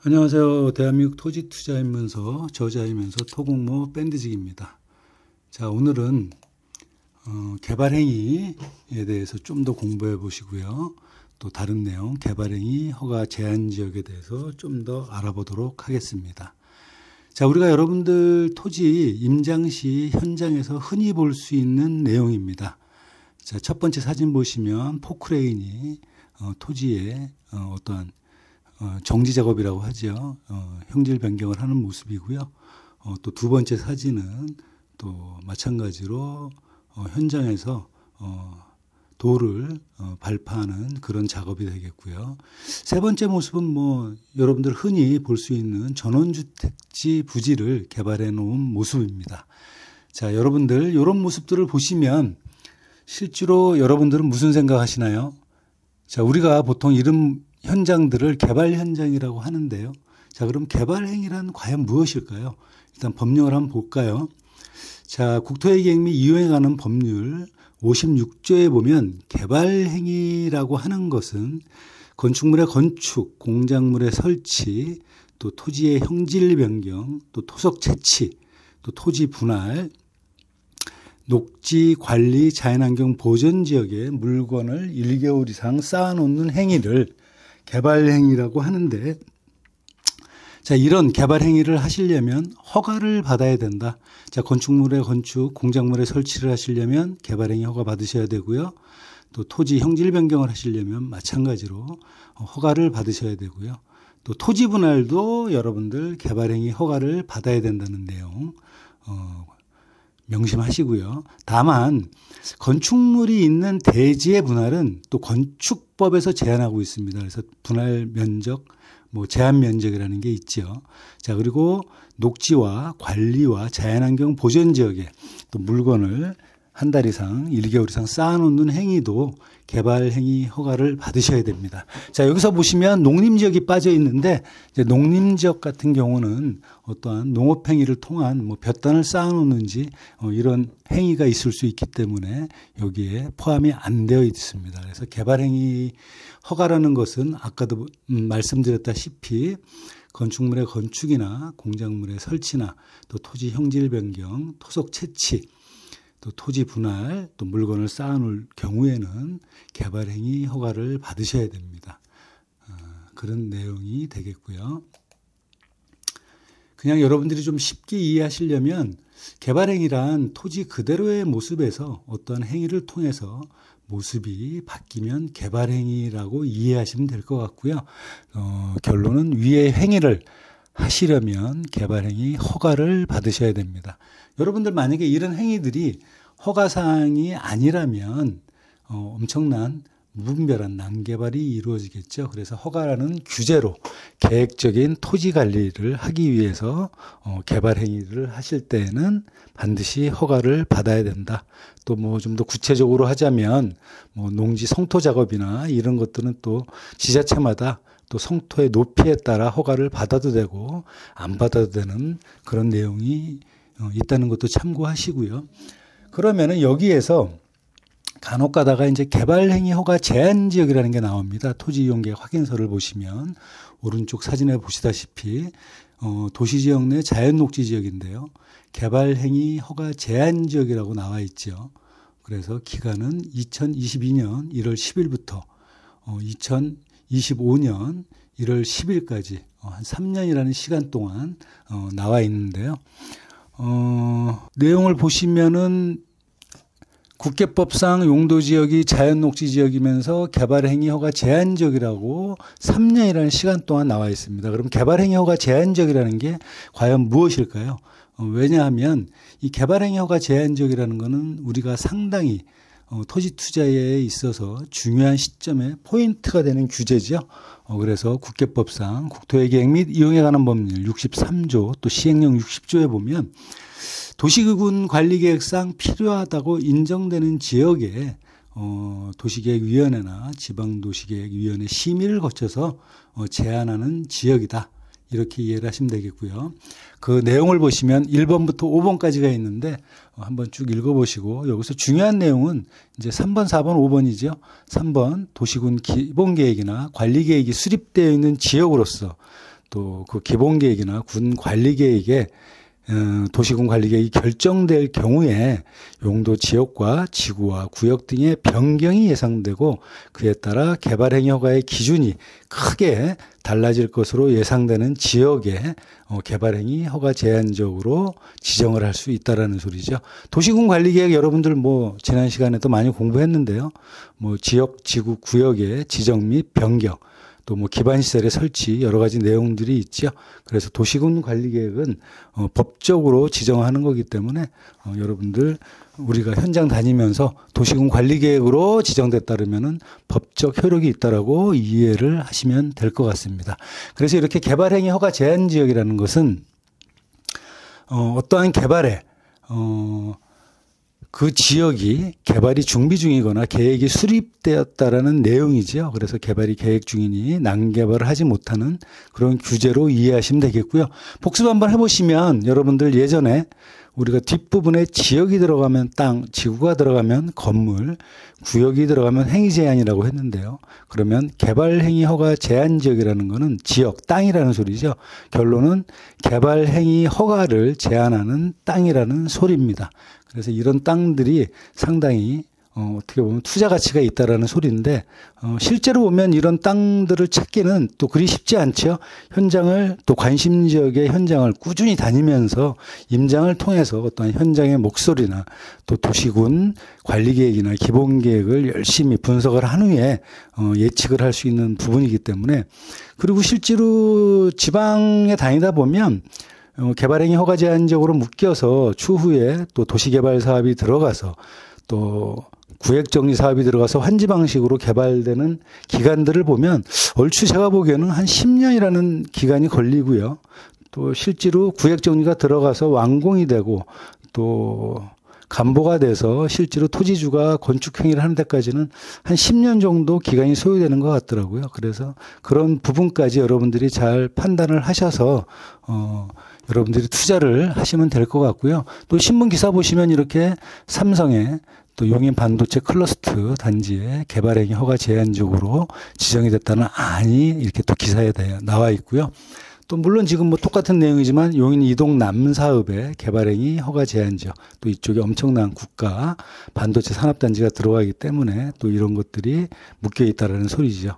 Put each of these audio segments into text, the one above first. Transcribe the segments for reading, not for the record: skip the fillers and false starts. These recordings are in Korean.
안녕하세요. 대한민국 토지투자이면서 저자이면서 토공모 밴드직입니다. 자, 오늘은 개발행위에 대해서 좀 더 공부해 보시고요. 또 다른 내용, 개발행위 허가 제한 지역에 대해서 좀 더 알아보도록 하겠습니다. 자, 우리가 여러분들 토지 임장 시 현장에서 흔히 볼 수 있는 내용입니다. 자, 첫 번째 사진 보시면 포크레인이 토지에 어떠한 정지 작업이라고 하죠. 형질 변경을 하는 모습이고요. 또 두 번째 사진은 또 마찬가지로 현장에서 돌을 발파하는 그런 작업이 되겠고요. 세 번째 모습은 뭐 여러분들 흔히 볼 수 있는 전원주택지 부지를 개발해 놓은 모습입니다. 자, 여러분들 이런 모습들을 보시면 실제로 여러분들은 무슨 생각하시나요? 자, 우리가 보통 이런 현장들을 개발 현장이라고 하는데요. 자, 그럼 개발 행위란 과연 무엇일까요? 일단 법령을 한번 볼까요? 자, 국토의 계획 및 이용에 관한 법률 56조에 보면 개발 행위라고 하는 것은 건축물의 건축, 공작물의 설치, 또 토지의 형질 변경, 또 토속 채치, 또 토지 분할, 녹지 관리 자연환경 보전 지역에 물건을 1개월 이상 쌓아놓는 행위를 개발 행위라고 하는데, 자, 이런 개발 행위를 하시려면 허가를 받아야 된다. 자, 건축물의 건축, 공작물의 설치를 하시려면 개발 행위 허가 받으셔야 되고요. 또 토지 형질 변경을 하시려면 마찬가지로 허가를 받으셔야 되고요. 또 토지 분할도 여러분들 개발 행위 허가를 받아야 된다는 내용 명심하시고요. 다만 건축물이 있는 대지의 분할은 또 건축법에서 제한하고 있습니다. 그래서 분할 면적, 제한 면적이라는 게 있죠. 자, 그리고 녹지와 관리와 자연환경 보전 지역에 또 물건을 한 달 이상, 1개월 이상 쌓아놓는 행위도 개발 행위 허가를 받으셔야 됩니다. 자, 여기서 보시면 농림지역이 빠져 있는데, 이제 농림지역 같은 경우는 어떠한 농업 행위를 통한 볕단을 쌓아놓는지 이런 행위가 있을 수 있기 때문에 여기에 포함이 안 되어 있습니다. 그래서 개발 행위 허가라는 것은 아까도 말씀드렸다시피 건축물의 건축이나 공작물의 설치나 또 토지 형질 변경, 토속 채치, 또 토지 분할, 또 물건을 쌓아놓을 경우에는 개발행위 허가를 받으셔야 됩니다. 그런 내용이 되겠고요. 그냥 여러분들이 좀 쉽게 이해하시려면 개발행위란 토지 그대로의 모습에서 어떤 행위를 통해서 모습이 바뀌면 개발행위라고 이해하시면 될 것 같고요. 결론은 위의 행위를 하시려면 개발행위 허가를 받으셔야 됩니다. 여러분들 만약에 이런 행위들이 허가사항이 아니라면 엄청난 무분별한 난개발이 이루어지겠죠. 그래서 허가라는 규제로 계획적인 토지 관리를 하기 위해서 개발 행위를 하실 때에는 반드시 허가를 받아야 된다. 또 좀 더 구체적으로 하자면 농지 성토 작업이나 이런 것들은 또 지자체마다 또 성토의 높이에 따라 허가를 받아도 되고 안 받아도 되는 그런 내용이 있다는 것도 참고하시고요. 그러면은 여기에서 간혹 가다가 이제 개발행위 허가 제한 지역이라는 게 나옵니다. 토지 이용 계획 확인서를 보시면 오른쪽 사진에 보시다시피 도시지역 내 자연녹지 지역인데요. 개발행위 허가 제한 지역이라고 나와 있죠. 그래서 기간은 2022년 1월 10일부터 2025년 1월 10일까지 한 3년이라는 시간 동안 나와 있는데요. 내용을 보시면은 국계법상 용도지역이 자연녹지지역이면서 개발행위 허가 제한지역이라고 3년이라는 시간 동안 나와 있습니다. 그럼 개발행위 허가 제한지역이라는 게 과연 무엇일까요? 왜냐하면 이 개발행위 허가 제한지역이라는 거는 우리가 상당히 토지 투자에 있어서 중요한 시점에 포인트가 되는 규제죠. 그래서 국계법상 국토의 계획 및 이용에 관한 법률 63조 또 시행령 60조에 보면 도시군 관리계획상 필요하다고 인정되는 지역에 도시계획위원회나 지방도시계획위원회 심의를 거쳐서 제한하는 지역이다. 이렇게 이해를 하시면 되겠고요. 그 내용을 보시면 1번부터 5번까지가 있는데 한번 쭉 읽어보시고 여기서 중요한 내용은 이제 3번, 4번, 5번이죠. 3번 도시군 기본계획이나 관리계획이 수립되어 있는 지역으로서 또 그 기본 계획이나 군 관리 계획에 도시군 관리 계획이 결정될 경우에 용도 지역과 지구와 구역 등의 변경이 예상되고 그에 따라 개발 행위 허가의 기준이 크게 달라질 것으로 예상되는 지역에 개발 행위 허가 제한적으로 지정을 할 수 있다라는 소리죠. 도시군 관리 계획 여러분들 뭐 지난 시간에도 많이 공부했는데요. 뭐 지역, 지구, 구역의 지정 및 변경 또 뭐 기반시설의 설치 여러 가지 내용들이 있죠. 그래서 도시군 관리계획은 법적으로 지정하는 거기 때문에 여러분들 우리가 현장 다니면서 도시군 관리계획으로 지정됐다면은 법적 효력이 있다라고 이해를 하시면 될 것 같습니다. 그래서 이렇게 개발행위 허가 제한 지역이라는 것은 어떠한 개발에 그 지역이 개발이 준비 중이거나 계획이 수립되었다라는 내용이죠. 그래서 개발이 계획 중이니 난개발을 하지 못하는 그런 규제로 이해하시면 되겠고요. 복습 한번 해보시면 여러분들 예전에 우리가 뒷부분에 지역이 들어가면 땅, 지구가 들어가면 건물, 구역이 들어가면 행위 제한이라고 했는데요. 그러면 개발 행위 허가 제한 지역이라는 거는 지역, 땅이라는 소리죠. 결론은 개발 행위 허가를 제한하는 땅이라는 소리입니다. 그래서 이런 땅들이 상당히 어떻게 보면 투자 가치가 있다라는 소리인데 실제로 보면 이런 땅들을 찾기는 또 그리 쉽지 않죠. 현장을 또 관심 지역의 현장을 꾸준히 다니면서 임장을 통해서 어떤 현장의 목소리나 또 도시군 관리 계획이나 기본 계획을 열심히 분석을 한 후에 예측을 할 수 있는 부분이기 때문에 그리고 실제로 지방에 다니다 보면 개발행위 허가 제한적으로 묶여서 추후에 또 도시개발 사업이 들어가서 또 구획정리 사업이 들어가서 환지 방식으로 개발되는 기간들을 보면 얼추 제가 보기에는 한 10년이라는 기간이 걸리고요. 또 실제로 구획정리가 들어가서 완공이 되고 또 간보가 돼서 실제로 토지주가 건축행위를 하는 데까지는 한 10년 정도 기간이 소요되는 것 같더라고요. 그래서 그런 부분까지 여러분들이 잘 판단을 하셔서 여러분들이 투자를 하시면 될 것 같고요. 또 신문 기사 보시면 이렇게 삼성의 또 용인 반도체 클러스터 단지의 개발행위 허가 제한적으로 지정이 됐다는 안이 이렇게 또 기사에 나와 있고요. 또 물론 지금 뭐 똑같은 내용이지만 용인 이동 남사업의 개발행위 허가 제한지역 또 이쪽에 엄청난 국가 반도체 산업단지가 들어가기 때문에 또 이런 것들이 묶여 있다라는 소리죠.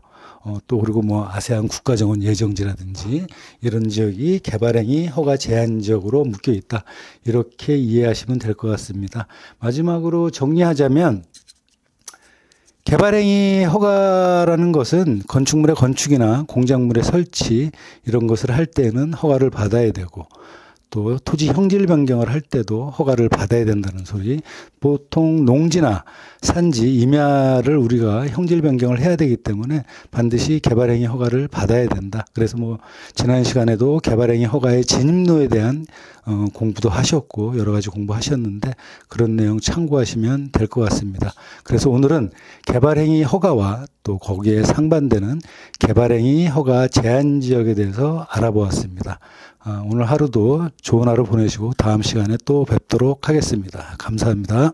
또 그리고 뭐 아세안 국가정원 예정지라든지 이런 지역이 개발행위 허가 제한적으로 묶여 있다. 이렇게 이해하시면 될 것 같습니다. 마지막으로 정리하자면 개발행위 허가라는 것은 건축물의 건축이나 공작물의 설치 이런 것을 할 때는 허가를 받아야 되고 또 토지 형질 변경을 할 때도 허가를 받아야 된다는 소리. 보통 농지나 산지, 임야를 우리가 형질 변경을 해야 되기 때문에 반드시 개발행위 허가를 받아야 된다. 그래서 뭐 지난 시간에도 개발행위 허가의 진입로에 대한 공부도 하셨고 여러 가지 공부하셨는데 그런 내용 참고하시면 될 것 같습니다. 그래서 오늘은 개발행위 허가와 또 거기에 상반되는 개발행위 허가 제한 지역에 대해서 알아보았습니다. 오늘 하루도 좋은 하루 보내시고 다음 시간에 또 뵙도록 하겠습니다. 감사합니다.